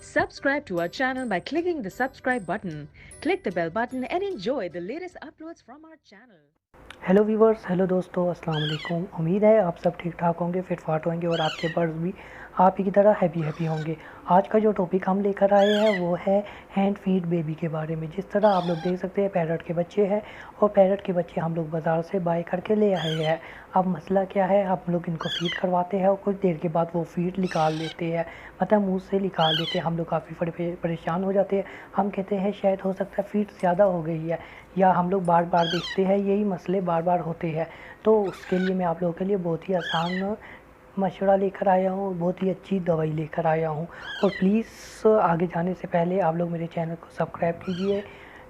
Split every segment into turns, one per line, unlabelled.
Subscribe to our channel by clicking the subscribe button. Click the bell button and enjoy the latest uploads from our channel.
Hello viewers, hello दोस्तों, अस्सलाम वालेकुम। उम्मीद है आप सब ठीक ठाक होंगे, फिट फाट होंगे और आपके बर्ड्स भी आप ही की तरह हैप्पी होंगे। आज का जो टॉपिक हम लेकर आए हैं वो है हैंड फीड बेबी के बारे में। जिस तरह आप लोग देख सकते हैं पैरट के बच्चे हैं और पैरट के बच्चे हम लोग बाज़ार से बाय करके ले आए हैं। अब मसला क्या है, हम लोग इनको फ़ीड करवाते हैं और कुछ देर के बाद वो फ़ीड निकाल लेते हैं, मतलब मुँह से निकाल देते हैं। हम लोग काफ़ी परेशान हो जाते हैं। हम कहते हैं शायद हो सकता है फ़ीड ज़्यादा हो गई है, या हम लोग बार बार देखते हैं यही मसले बार बार होते हैं। तो उसके लिए मैं आप लोगों के लिए बहुत ही आसान मशवरा लेकर आया हूँ, बहुत ही अच्छी दवाई लेकर आया हूँ। और प्लीज़ आगे जाने से पहले आप लोग मेरे चैनल को सब्सक्राइब कीजिए,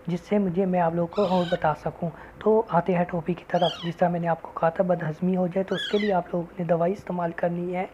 जिससे मैं आप लोगों को और बता सकूं। तो आते हैं टॉपिक की तरफ। जिस तरह मैंने आपको कहा था बदहज़मी हो जाए तो उसके लिए आप लोगों ने दवाई इस्तेमाल करनी है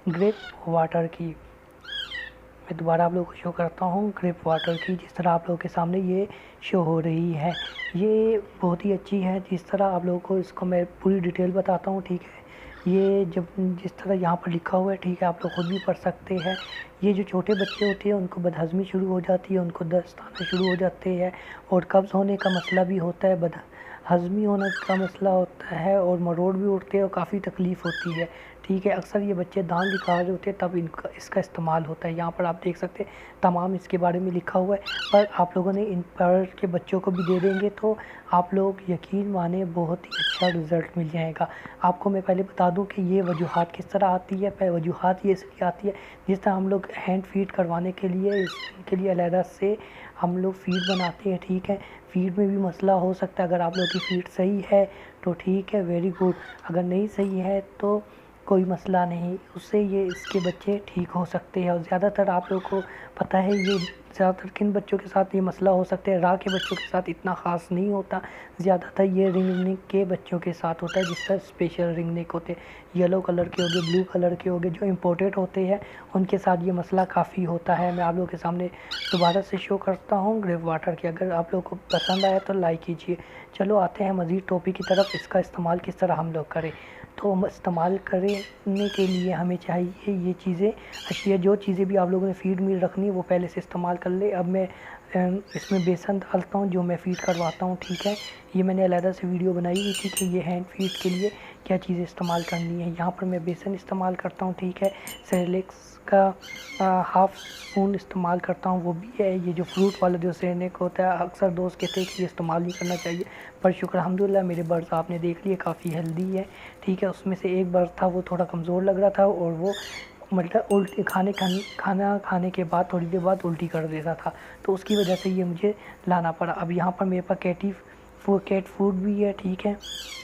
ग्रेप वाटर की। मैं दोबारा आप लोगों को शो करता हूँ ग्रेप वाटर की, जिस तरह आप लोगों के सामने ये शो हो रही है। ये बहुत ही अच्छी है। जिस तरह आप लोगों को इसको मैं पूरी डिटेल बताता हूँ, ठीक है। ये जब जिस तरह यहाँ पर लिखा हुआ है, ठीक है, आप लोग खुद भी पढ़ सकते हैं। ये जो छोटे बच्चे होते हैं उनको बदहज़मी शुरू हो जाती है, उनको दस्त आना शुरू हो जाते हैं और कब्ज़ होने का मसला भी होता है, बदहज़मी होने का मसला होता है और मरोड़ भी उठते हैं और काफ़ी तकलीफ़ होती है, ठीक है। अक्सर ये बच्चे दांत दिखा रहे होते हैं तब इनका इसका इस्तेमाल होता है। यहाँ पर आप देख सकते हैं तमाम इसके बारे में लिखा हुआ है, पर आप लोगों ने इन पर के बच्चों को भी दे देंगे तो आप लोग यकीन माने बहुत ही अच्छा रिज़ल्ट मिल जाएगा। आपको मैं पहले बता दूं कि ये वजूहात किस तरह आती है। पहले वजूहात ये इसलिए आती है, जिस तरह हम लोग हैंड फीड करवाने के लिए इसके लिए अलहदा से हम लोग फ़ीड बनाते हैं, ठीक है। फ़ीड में भी मसला हो सकता है। अगर आप लोग की फ़ीड सही है तो ठीक है, वेरी गुड। अगर नहीं सही है तो कोई मसला नहीं, उससे ये इसके बच्चे ठीक हो सकते हैं। और ज़्यादातर आप लोगों को पता है ये ज़्यादातर किन बच्चों के साथ ये मसला हो सकता है। राह के बच्चों के साथ इतना ख़ास नहीं होता, ज़्यादातर ये रिंग नेक के बच्चों के साथ होता है, जिसका स्पेशल रिंग नेक होते हैं, येलो कलर के हो गए, ब्लू कलर के हो गए, जो इम्पोर्टेड होते हैं उनके साथ ये मसला काफ़ी होता है। मैं आप लोगों के सामने दोबारा से शो करता हूँ ग्रेप वाटर की। अगर आप लोगों को पसंद आया तो लाइक कीजिए। चलो आते हैं मज़ीद टॉपिक की तरफ। इसका इस्तेमाल किस तरह हम लोग करें। तो इस्तेमाल करने के लिए हमें चाहिए ये चीज़ें, अशिया, जो चीज़ें भी आप लोगों ने फ़ीड में रखनी है वो पहले से इस्तेमाल कर ले। अब मैं इसमें बेसन डालता हूँ जो मैं फ़ीड करवाता हूँ, ठीक है। ये मैंने अलहदा से वीडियो बनाई हुई थी कि ये हैंड फीड के लिए क्या चीज़ें इस्तेमाल करनी है। यहाँ पर मैं बेसन इस्तेमाल करता हूँ, ठीक है। सेरेलेक्स का हाफ़ स्पून इस्तेमाल करता हूँ, वो भी है। ये जो फ्रूट वाला जो सेरेलेक होता है, अक्सर दोस्त कहते हैं कि ये इस्तेमाल नहीं करना चाहिए, पर शुक्र अल्हम्दुलिल्लाह मेरे बर्ड्स आपने देख लिए काफ़ी हेल्दी है, ठीक है। उसमें से एक बर्ड था वो थोड़ा कमज़ोर लग रहा था और वो मतलब उल्टी खाना खाने के बाद थोड़ी देर बाद उल्टी कर देता था, तो उसकी वजह से ये मुझे लाना पड़ा। अब यहाँ पर मेरे पास कैट फूड भी है, ठीक है।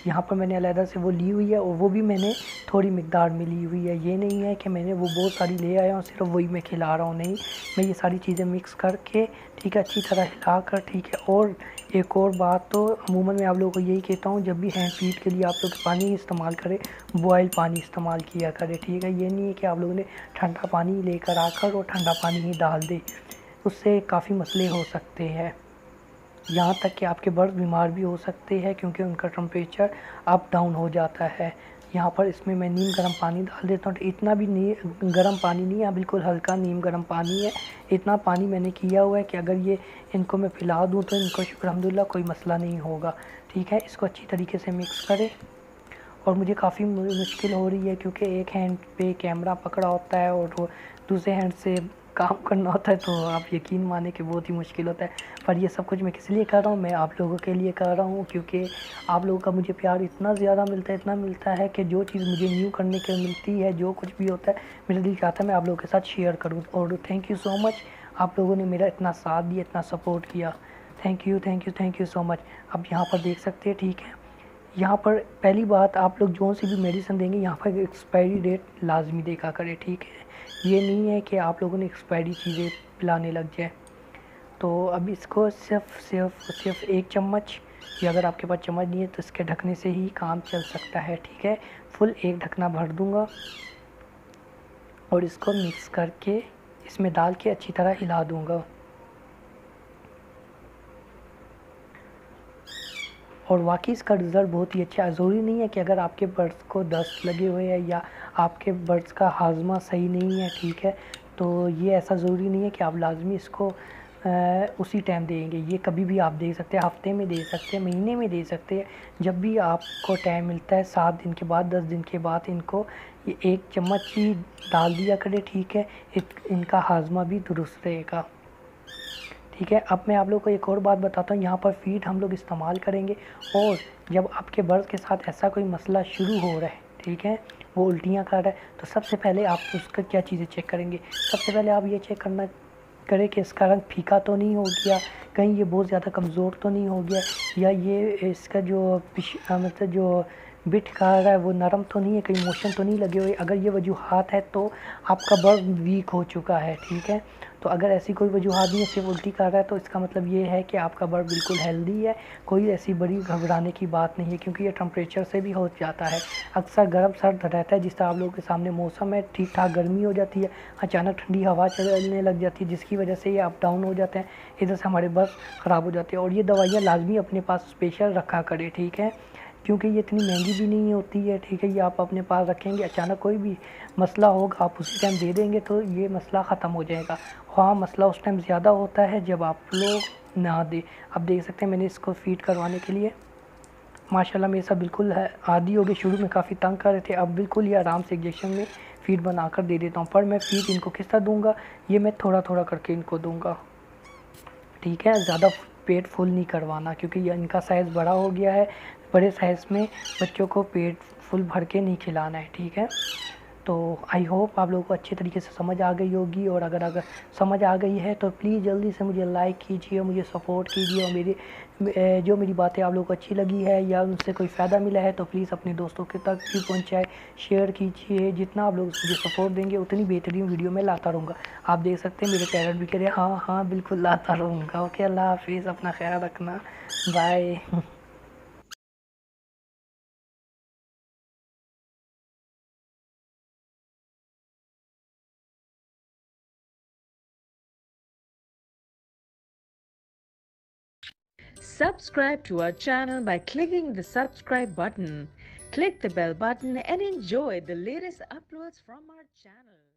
यहाँ पर मैंने अलहदा से वो ली हुई है और वो भी मैंने थोड़ी मिकदार में ली हुई है। ये नहीं है कि मैंने वो बहुत सारी ले आया हूँ सिर्फ वही मैं खिला रहा हूँ, नहीं। मैं ये सारी चीज़ें मिक्स करके, ठीक है, अच्छी तरह हिला कर, ठीक है। और एक और बात, तो अमूमन मैं आप लोगों को यही कहता हूँ जब भी हैंड फीड के लिए आप लोग पानी इस्तेमाल करें, बॉयल पानी इस्तेमाल किया करें, ठीक है। ये नहीं है कि आप लोगों ने ठंडा पानी लेकर आकर और ठंडा पानी ही डाल दे, उससे काफ़ी मसले हो सकते हैं। यहाँ तक कि आपके बर्ड बीमार भी हो सकते हैं क्योंकि उनका टेम्परेचर अप डाउन हो जाता है। यहाँ पर इसमें मैं नीम गर्म पानी डाल देता हूँ। इतना भी नहीं गर्म पानी नहीं है, बिल्कुल हल्का नीम गर्म पानी है। इतना पानी मैंने किया हुआ है कि अगर ये इनको मैं पिला दूँ तो इनको शुक्र अल्हम्दुलिल्लाह कोई मसला नहीं होगा, ठीक है। इसको अच्छी तरीके से मिक्स करें। और मुझे काफ़ी मुश्किल हो रही है क्योंकि एक हैंड पे कैमरा पकड़ा होता है और दूसरे हैंड से काम करना होता है, तो आप यकीन माने कि बहुत ही मुश्किल होता है। पर ये सब कुछ मैं किस लिए कर रहा हूँ, मैं आप लोगों के लिए कर रहा हूँ, क्योंकि आप लोगों का मुझे प्यार इतना ज़्यादा मिलता है, इतना मिलता है कि जो चीज़ मुझे न्यू करने को मिलती है, जो कुछ भी होता है, मेरा दिल चाहता है मैं आप लोगों के साथ शेयर करूँ। और थैंक यू सो मच, आप लोगों ने मेरा इतना साथ दिया, इतना सपोर्ट किया। Thank you so much. अब यहाँ पर देख सकते हैं, ठीक है। यहाँ पर पहली बात, आप लोग जो सी भी मेडिसिन देंगे यहाँ पर एक्सपायरी डेट लाजमी देखा करें, ठीक है। ये नहीं है कि आप लोगों ने एक्सपायरी चीज़ें पिलाने लग जाए। तो अब इसको सिर्फ एक चम्मच, या अगर आपके पास चम्मच नहीं है तो इसके ढकने से ही काम चल सकता है, ठीक है। फुल एक ढकना भर दूँगा और इसको मिक्स करके इसमें डाल के अच्छी तरह हिला दूँगा। और वाकई इसका रिज़ल्ट बहुत ही अच्छा है। ज़रूरी नहीं है कि अगर आपके बर्ड्स को दस्त लगे हुए हैं या आपके बर्ड्स का हाजमा सही नहीं है, ठीक है, तो ये ऐसा ज़रूरी नहीं है कि आप लाजमी इसको उसी टाइम देंगे। ये कभी भी आप दे सकते हैं, हफ्ते में दे सकते हैं, महीने में दे सकते हैं, जब भी आपको टाइम मिलता है। 7 दिन के बाद, 10 दिन के बाद इनको ये 1 चम्मच ही डाल दिया करें, ठीक है। इनका हाजमा भी दुरुस्त रहेगा, ठीक है। अब मैं आप लोग को एक और बात बताता हूँ। यहाँ पर फीड हम लोग इस्तेमाल करेंगे, और जब आपके बर्ड के साथ ऐसा कोई मसला शुरू हो रहा है, ठीक है, वो उल्टियाँ कर रहा है, तो सबसे पहले आप उसका क्या चीज़ें चेक करेंगे। सबसे पहले आप ये चेक करना करें कि इसका रंग फीका तो नहीं हो गया, कहीं ये बहुत ज़्यादा कमज़ोर तो नहीं हो गया, या ये इसका जो मतलब जो बिट खा रहा है वो नरम तो नहीं है, कहीं मोशन तो नहीं लगे हुए। अगर ये वजूहात है तो आपका बर्ड वीक हो चुका है, ठीक है। तो अगर ऐसी कोई वजूहात नहीं है, सिर्फ उल्टी कर रहा है, तो इसका मतलब ये है कि आपका बर्ड बिल्कुल हेल्दी है, कोई ऐसी बड़ी घबराने की बात नहीं है, क्योंकि ये टेम्परेचर से भी हो जाता है। अक्सर गर्म सर्द रहता है, जिस तरह आप लोगों के सामने मौसम है, ठीक ठाक गर्मी हो जाती है, अचानक ठंडी हवा चलने लग जाती है, जिसकी वजह से ये अप डाउन हो जाते हैं, इधर से हमारे बर्ड ख़राब हो जाते हैं। और ये दवाइयाँ लाजमी अपने पास स्पेशल रखा करें, ठीक है, क्योंकि ये इतनी महंगी भी नहीं होती है, ठीक है। ये आप अपने पास रखेंगे, अचानक कोई भी मसला होगा, आप उसी टाइम दे देंगे तो ये मसला ख़त्म हो जाएगा। हाँ, मसला उस टाइम ज़्यादा होता है जब आप लोग ना दें। आप देख सकते हैं मैंने इसको फीड करवाने के लिए माशाल्लाह मेरे साथ बिल्कुल है आदी हो गए। शुरू में काफ़ी तंग कर रहे थे, अब बिल्कुल ही आराम से इंजेक्शन में फ़ीड बनाकर दे देता हूँ। पर मैं फ़ीड इनको किस तरह दूँगा, ये मैं थोड़ा थोड़ा करके इनको दूँगा, ठीक है। ज़्यादा पेट फुल नहीं करवाना, क्योंकि ये इनका साइज़ बड़ा हो गया है। बड़े साइज़ में बच्चों को पेट फुल भर के नहीं खिलाना है, ठीक है। तो आई होप आप लोगों को अच्छी तरीके से समझ आ गई होगी, और अगर समझ आ गई है तो प्लीज़ जल्दी से मुझे लाइक कीजिए, मुझे सपोर्ट कीजिए, और जो मेरी बातें आप लोगों को अच्छी लगी है या उनसे कोई फ़ायदा मिला है तो प्लीज़ अपने दोस्तों के तक भी पहुंचाए, शेयर कीजिए। जितना आप लोग मुझे सपोर्ट देंगे उतनी बेहतरीन वीडियो मैं लाता रहूँगा। आप देख सकते हैं मेरे पैरट भी कह रहे हैं हाँ हाँ बिल्कुल लाता रहूँगा। ओके, अल्लाह हाफिज़, अपना ख्याल रखना, bye.
Subscribe to our channel by clicking the subscribe button. Click the bell button and enjoy the latest uploads from our channel.